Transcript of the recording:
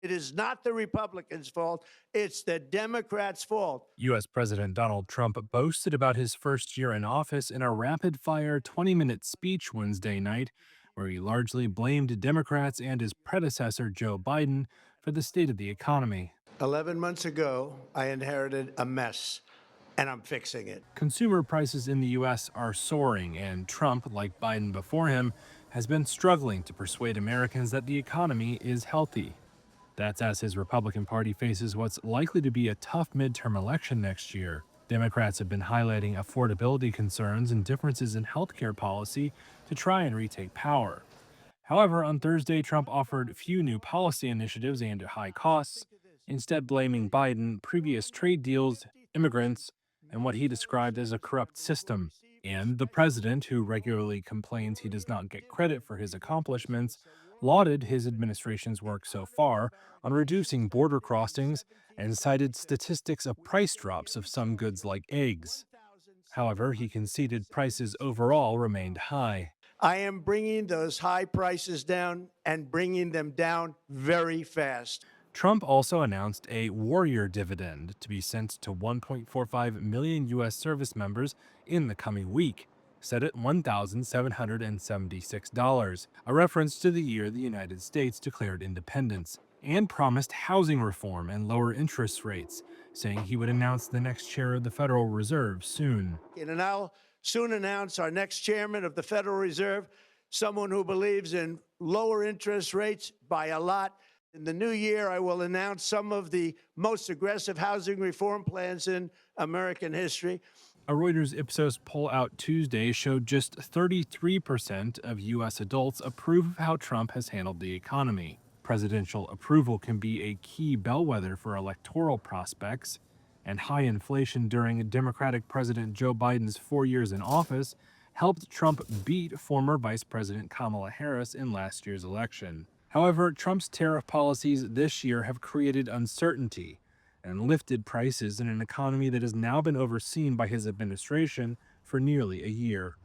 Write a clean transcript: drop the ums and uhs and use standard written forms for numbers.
It is not the Republicans' fault. It's the Democrats' fault. U.S. President Donald Trump boasted about his first year in office in a rapid fire 20-minute speech Wednesday night, where he largely blamed Democrats and his predecessor, Joe Biden, for the state of the economy. 11 months ago, I inherited a mess, and I'm fixing it. Consumer prices in the U.S. are soaring, and Trump, like Biden before him, has been struggling to persuade Americans that the economy is healthy. That's as his Republican Party faces what's likely to be a tough midterm election next year. Democrats have been highlighting affordability concerns and differences in healthcare policy to try and retake power. However, on Thursday, Trump offered few new policy initiatives aimed at high costs, instead blaming Biden, previous trade deals, immigrants, and what he described as a corrupt system. And the president, who regularly complains he does not get credit for his accomplishments, lauded his administration's work so far on reducing border crossings and cited statistics of price drops of some goods like eggs. However, he conceded prices overall remained high. I am bringing those high prices down and bringing them down very fast. Trump also announced a warrior dividend to be sent to 1.45 million U.S. service members in the coming week, set at $1,776, a reference to the year the United States declared independence, and promised housing reform and lower interest rates, saying he would announce the next chair of the Federal Reserve soon. And I'll soon announce our next chairman of the Federal Reserve, someone who believes in lower interest rates by a lot. In the new year, I will announce some of the most aggressive housing reform plans in American history. A Reuters Ipsos poll out Tuesday showed just 33% of U.S. adults approve of how Trump has handled the economy. Presidential approval can be a key bellwether for electoral prospects, and high inflation during Democratic President Joe Biden's 4 years in office helped Trump beat former Vice President Kamala Harris in last year's election. However, Trump's tariff policies this year have created uncertainty and lifted prices in an economy that has now been overseen by his administration for nearly a year.